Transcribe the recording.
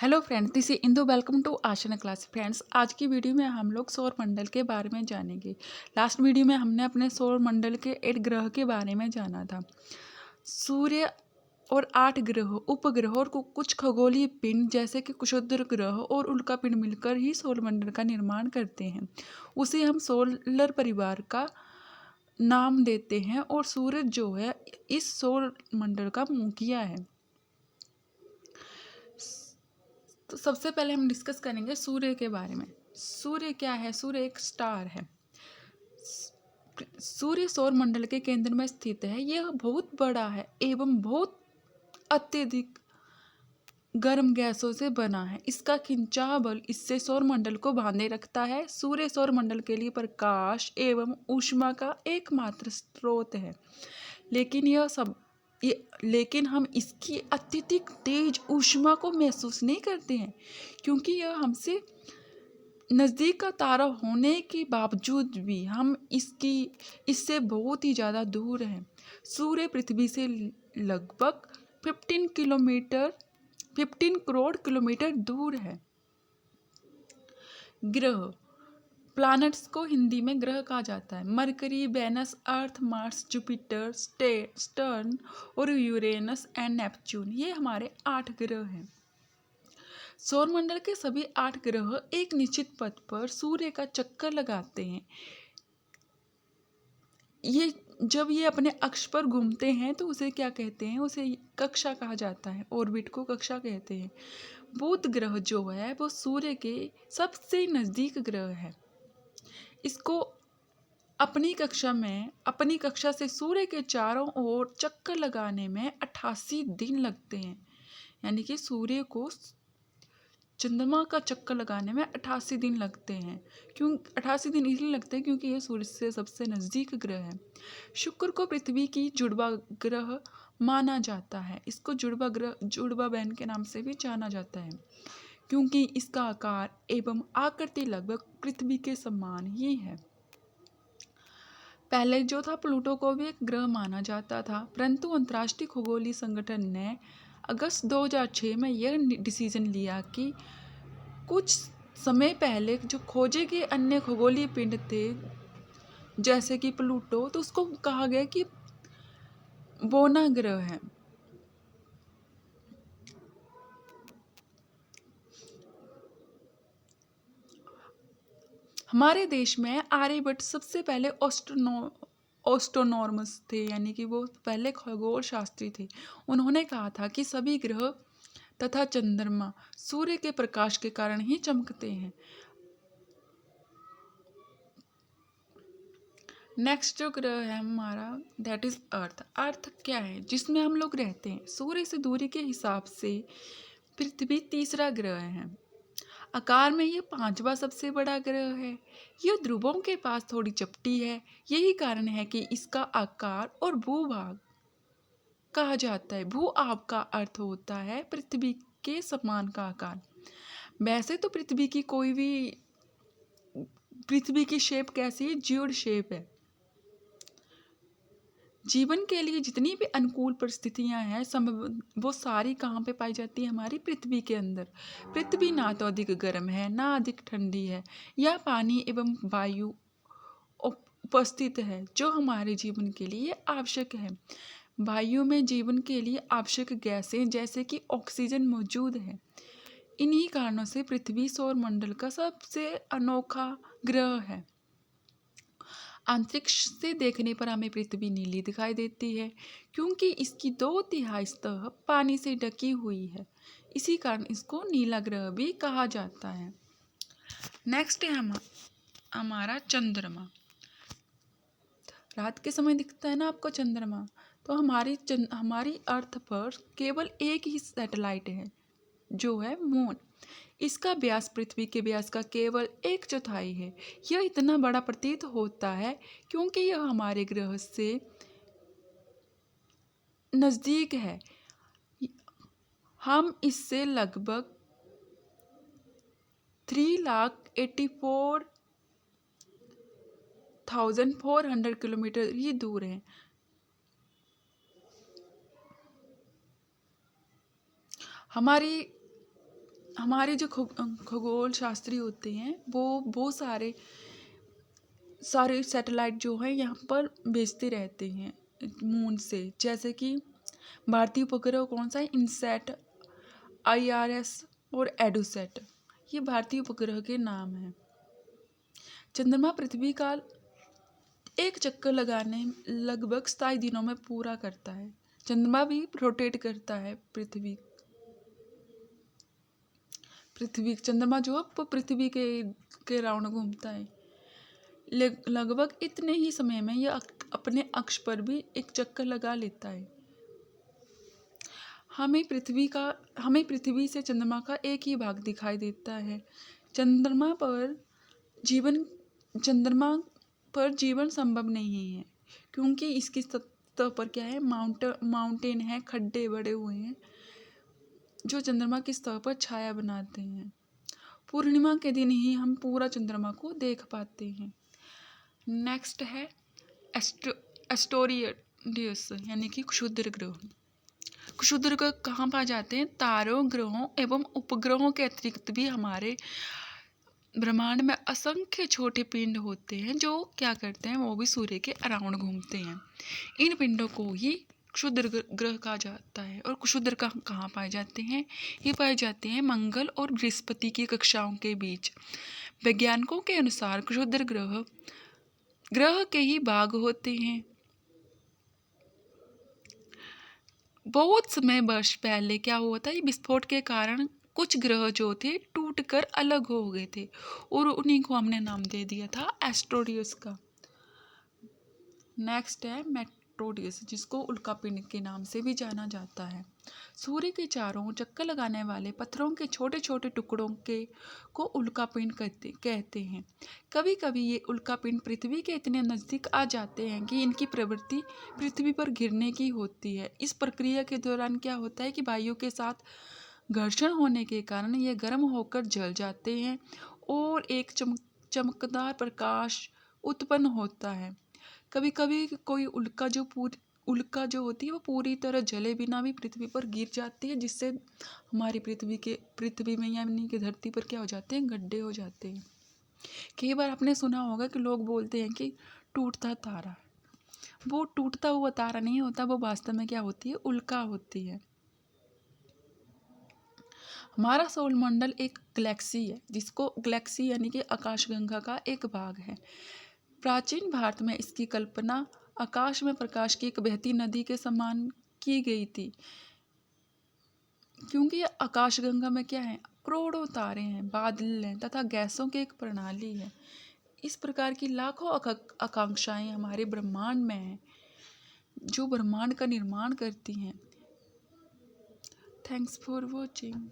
Hello friends, this is Indu. Welcome to Aashna class. Friends, आज की video में हम लोग सौर मंडल के बारे में जानेंगे। लास्ट वीडियो में हमने अपने सौर मंडल के 8 ग्रह के बारे में जाना था। सूर्य और 8 ग्रह, उपग्रह और कुछ खगोलीय पिंड जैसे कि क्षुद्र ग्रह और उल्का पिंड मिलकर ही सौर मंडल का निर्माण करते हैं। उसे हम सोलर परिवार का नाम देते हैं और सूरज जो है इस सौर मंडल का मुखिया है। तो सबसे पहले हम डिस्कस करेंगे सूर्य के बारे में। सूर्य क्या है? सूर्य एक स्टार है। सूर्य सौर मंडल के केंद्र में स्थित है। यह बहुत बड़ा है एवं बहुत अत्यधिक गर्म गैसों से बना है। इसका खिंचाव बल इससे सौर मंडल को बांधे रखता है। सूर्य सौर मंडल के लिए प्रकाश एवं ऊष्मा का एकमात्र स्रोत है, लेकिन हम इसकी अत्यधिक तेज ऊष्मा को महसूस नहीं करते हैं, क्योंकि यह हमसे नज़दीक का तारा होने के बावजूद भी हम इससे बहुत ही ज़्यादा दूर हैं। सूर्य पृथ्वी से लगभग 15 करोड़ किलोमीटर दूर है। ग्रह, प्लैनेट्स को हिंदी में ग्रह कहा जाता है। मरकरी, वेनस, अर्थ, मार्स, जुपिटर, सटर्न और यूरेनस एंड नेपच्यून, ये हमारे 8 ग्रह हैं। सौरमंडल के सभी 8 ग्रह एक निश्चित पथ पर सूर्य का चक्कर लगाते हैं। जब ये अपने अक्ष पर घूमते हैं तो उसे क्या कहते हैं? उसे कक्षा कहा जाता है। ऑर्बिट को कक्षा कहते हैं। बुध ग्रह जो है वो सूर्य के सबसे नज़दीक ग्रह है। इसको अपनी कक्षा से सूर्य के चारों ओर चक्कर लगाने में 88 दिन लगते हैं। यानी कि सूर्य को चंद्रमा का चक्कर लगाने में 88 दिन लगते हैं। 88 दिन इसलिए लगते हैं क्योंकि यह सूर्य से सबसे नज़दीक ग्रह है। शुक्र को पृथ्वी की जुड़वा ग्रह माना जाता है। इसको जुड़वा बहन के नाम से भी जाना जाता है, क्योंकि इसका आकार एवं आकृति लगभग पृथ्वी के समान ही है। पहले जो था, प्लूटो को भी एक ग्रह माना जाता था, परंतु अंतर्राष्ट्रीय खगोलीय संगठन ने अगस्त 2006 में यह डिसीजन लिया कि कुछ समय पहले जो खोजे गए अन्य खगोलीय पिंड थे जैसे कि प्लूटो, तो उसको कहा गया कि बोना ग्रह है। हमारे देश में आर्यभट्ट सबसे पहले एस्ट्रोनॉमर्स थे, यानी कि वो पहले खगोल शास्त्री थे। उन्होंने कहा था कि सभी ग्रह तथा चंद्रमा सूर्य के प्रकाश के कारण ही चमकते हैं। नेक्स्ट जो ग्रह है हमारा, दैट इज अर्थ। अर्थ क्या है? जिसमें हम लोग रहते हैं। सूर्य से दूरी के हिसाब से पृथ्वी तीसरा ग्रह है। आकार में यह 5वां सबसे बड़ा ग्रह है। यह ध्रुवों के पास थोड़ी चपटी है। यही कारण है कि इसका आकार और भूभाग कहा जाता है। भू आप का अर्थ होता है पृथ्वी के समान का आकार। वैसे तो पृथ्वी की शेप कैसी है? ज्यूड शेप है। जीवन के लिए जितनी भी अनुकूल परिस्थितियां हैं वो सारी कहाँ पे पाई जाती है? हमारी पृथ्वी के अंदर। पृथ्वी ना तो अधिक गर्म है ना अधिक ठंडी है। यह पानी एवं वायु उपस्थित है जो हमारे जीवन के लिए आवश्यक है। वायु में जीवन के लिए आवश्यक गैसें जैसे कि ऑक्सीजन मौजूद है। इन्हीं कारणों से पृथ्वी सौर मंडल का सबसे अनोखा ग्रह है। अंतरिक्ष से देखने पर हमें पृथ्वी नीली दिखाई देती है, क्योंकि इसकी 2/3 सतह पानी से ढकी हुई है। इसी कारण इसको नीला ग्रह भी कहा जाता है। नेक्स्ट है हमारा चंद्रमा। रात के समय दिखता है ना आपको चंद्रमा, तो हमारी अर्थ पर केवल एक ही सैटेलाइट है जो है मून। इसका व्यास पृथ्वी के व्यास का केवल 1/4 है। यह इतना बड़ा प्रतीत होता है क्योंकि यह हमारे ग्रह से नज़दीक है। हम इससे लगभग 3,84,400 किलोमीटर ही दूर है। हमारी हमारे जो खगोल शास्त्री होते हैं वो बहुत सारे सैटेलाइट जो है यहाँ पर भेजते रहते हैं मून से। जैसे कि भारतीय उपग्रह कौन सा है? इनसैट, IRS और एडुसेट, ये भारतीय उपग्रह के नाम हैं। चंद्रमा पृथ्वी का एक चक्कर लगाने लगभग 27 दिनों में पूरा करता है। चंद्रमा भी रोटेट करता है पृथ्वी चंद्रमा जो है वो पृथ्वी के राउंड घूमता है। लगभग इतने ही समय में यह अपने अक्ष पर भी एक चक्कर लगा लेता है। हमें पृथ्वी से चंद्रमा का एक ही भाग दिखाई देता है। चंद्रमा पर जीवन संभव नहीं है, क्योंकि इसकी सतह पर क्या है? माउंटेन है, खड्डे बड़े हुए हैं जो चंद्रमा की सतह पर छाया बनाते हैं। पूर्णिमा के दिन ही हम पूरा चंद्रमा को देख पाते हैं। नेक्स्ट है एस्टेरियस यानी कि क्षुद्र ग्रह। क्षुद्र ग्रह कहाँ पाए जाते हैं? तारों, ग्रहों एवं उपग्रहों के अतिरिक्त भी हमारे ब्रह्मांड में असंख्य छोटे पिंड होते हैं जो क्या करते हैं? वो भी सूर्य के अराउंड घूमते हैं। इन पिंडों को ही क्षुद्र ग्रह कहा जाता है। और क्षुद्र कहाँ पाए जाते हैं? ये पाए जाते हैं मंगल और बृहस्पति की कक्षाओं के बीच। वैज्ञानिकों के अनुसार क्षुद्र ग्रह के ही भाग होते हैं। बहुत समय वर्ष पहले क्या हुआ था? ये विस्फोट के कारण कुछ ग्रह जो थे टूटकर अलग हो गए थे और उन्हीं को हमने नाम दे दिया था एस्टेरियस का। नेक्स्ट है मेट्रोडियस, जिसको उल्कापिंड के नाम से भी जाना जाता है। सूर्य के चारों ओर चक्कर लगाने वाले पत्थरों के छोटे छोटे टुकड़ों को उल्कापिंड कहते हैं। कभी कभी ये उल्कापिंड पृथ्वी के इतने नज़दीक आ जाते हैं कि इनकी प्रवृत्ति पृथ्वी पर गिरने की होती है। इस प्रक्रिया के दौरान क्या होता है कि वायु के साथ घर्षण होने के कारण ये गर्म होकर जल जाते हैं और एक चमकदार प्रकाश उत्पन्न होता है। कभी कभी कोई उल्का जो होती है वो पूरी तरह जले बिना भी पृथ्वी पर गिर जाती है, जिससे हमारी पृथ्वी में यानी कि धरती पर क्या हो जाते हैं? गड्ढे हो जाते हैं। कई बार आपने सुना होगा कि लोग बोलते हैं कि टूटता तारा। वो टूटता हुआ तारा नहीं होता, वो वास्तव में क्या होती है? उल्का होती है। हमारा सौरमंडल एक गैलेक्सी है, जिसको गैलेक्सी यानी कि आकाशगंगा का एक भाग है। प्राचीन भारत में इसकी कल्पना आकाश में प्रकाश की एक बहती नदी के समान की गई थी, क्योंकि आकाशगंगा में क्या है? करोड़ों तारे हैं, बादल हैं तथा गैसों की एक प्रणाली है। इस प्रकार की लाखों आकांक्षाएं हमारे ब्रह्मांड में हैं, जो ब्रह्मांड का निर्माण करती हैं। Thanks for watching.